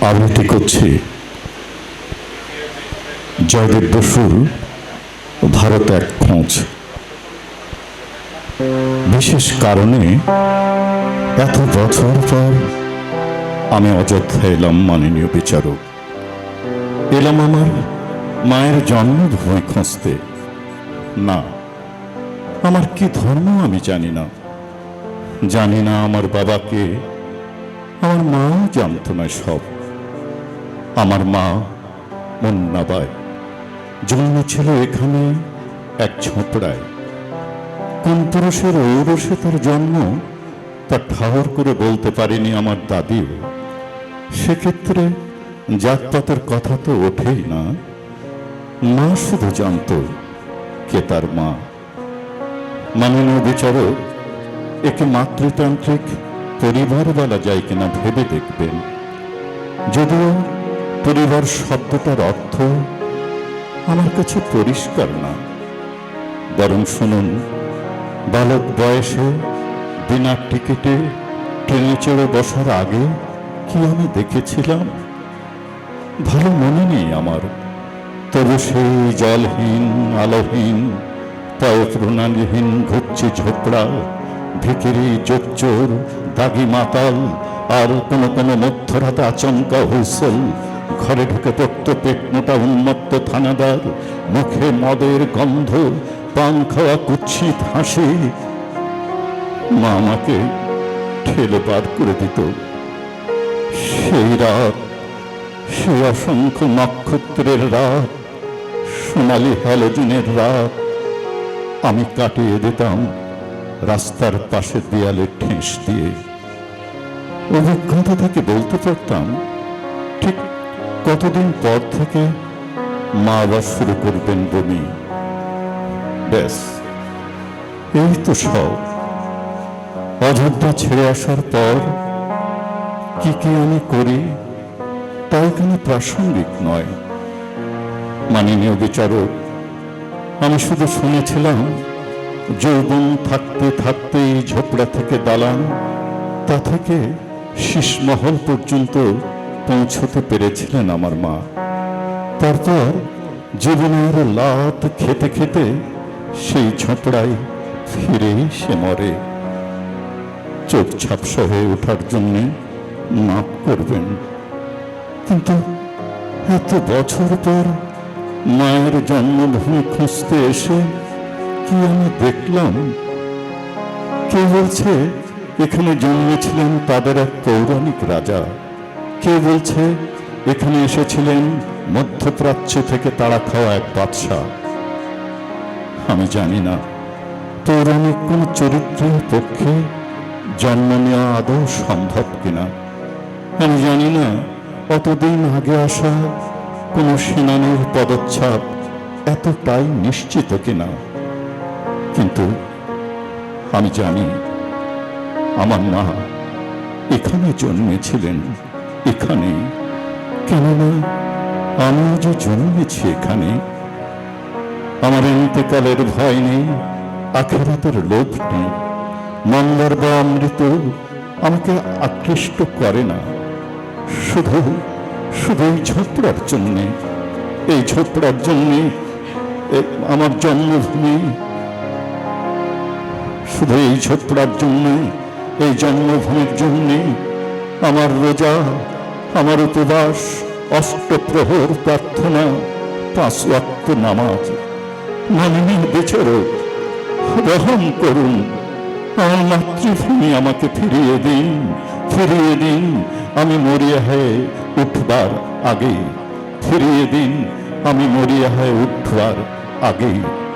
আবৃত্তি করছি জয়দেব বসুর ভারত এক খোঁজ। বিশেষ কারণে এত বছর পর আমি অযোধ্যা এলাম মাননীয় বিচারক। এলাম আমার মায়ের জন্মভূমি খুঁজতে। না, আমার কি ধর্ম আমি জানি না, জানি না আমার বাবাকে, আমার মাও জানত না সব। আমার মা মুন্নাবাই জন্মেছিল এখানে এক ঝোপড়ায়। কোন পুরুষের ঔরসে তার জন্ম তা ঠাহর করে বলতে পারেনি আমার দাদিও। সেক্ষেত্রে জাতপাতের কথা তো ওঠেই না। মা শুধু জানত কে তার মা। মাননীয় বিচারক, একে মাতৃতান্ত্রিক পরিবার বলা যায় কিনা ভেবে দেখবেন। যদিও পরিবার শব্দটার অর্থ আমার কাছে পরিষ্কার না। বরং শুনুন, বালক বয়সে বিনা টিকিটে ট্রেনে চড়ে বসার আগে কি আমি দেখেছিলাম ভালো মনে নেই আমার। তবু সেই জলহীন আলোহীন পয় প্রণালীহীন ঘুরছে ঝোপড়া, ভিখিরি জোচ্চোর দাগি মাতাল আর কোনো কোনো মধ্যরাতে আচমকা হুইসেল। ঘরে ঢুকে পড়ত পেট মোটা উন্মত্ত থানাদার, মুখে মদের গন্ধ, পান খাওয়া কুৎসিত হাসি। মা আমাকে ঠেলে পার করে দিত। সেই রাত, সেই অসংখ্য নক্ষত্রের রাত, সোনালি হ্যালোজিনের রাত আমি কাটিয়ে দিতাম রাস্তার পাশে দেয়ালে ঠেস দিয়ে। অভিজ্ঞতা থেকে বলতে পারতাম ঠিক কতদিন পর থেকে মা আবার শুরু করবেন বমি। ব্যাস, এই তো সব। অযোধ্যা ছেড়ে আসার পর কি কি আমি করি তা এখানে প্রাসঙ্গিক নয়। মাননীয় বিচারক, আমি শুধু শুনেছিলাম যৌবন থাকতে থাকতে এই ঝোপড়া থেকে দালান, তা থেকে শীষমহল পর্যন্ত পৌঁছতে পেরেছিলেন আমার মা। তারপর জীবনের লাত খেতে খেতে সেই ঝোপড়ায় ফিরে সে মরে। চোখ ঝাপসা হয়ে ওঠার জন্য মাফ করবেন, কিন্তু এত বছর পর মায়ের জন্মভূমি খুঁজতে এসে কি আমি দেখলাম? কে বলছে এখানে জন্মেছিলেন তাদের এক পৌরাণিক রাজা, কে বলছে এখানে এসেছিলেন মধ্যপ্রাচ্য থেকে তাড়া খাওয়া এক বাদশাহ। আমি জানি না পৌরাণিক কোন চরিত্রের পক্ষে জন্ম নেওয়া আদৌ সম্ভব কিনা। আমি জানি না অতদিন আগে আসা কোন সেনানীর পদচ্ছাপ এতটাই নিশ্চিত কিনা। কিন্তু আমি জানি আমার মা এখানে জন্মেছিলেন, এখানে। কেননা আমিও যে জন্মেছি এখানে। আমার ইন্তেকালের ভয় নেই, আখিরাতের লোভ নেই। মন্দার বা অমৃত আমাকে আকৃষ্ট করে না। শুধু শুধু এই ঝোপড়ার জন্যে, এই ঝোপড়ার জন্যে আমার জন্মভূমি। শুধু এই ঝোপড়ার জন্যে, এই জন্মভূমির জন্যে আমার রোজা, আমার উপবাস, অষ্টপ্রহর প্রার্থনা, 5 ওয়াক্ত নামাজ। মাননীয় বিচারক, রহম করুন, আমার মাতৃভূমি আমাকে ফিরিয়ে দিন, ফিরিয়ে দিন। আমি মরিয়া হয়ে উঠবার আগে, ফিরিয়ে দিন আমি মরিয়া হয়ে উঠবার আগে।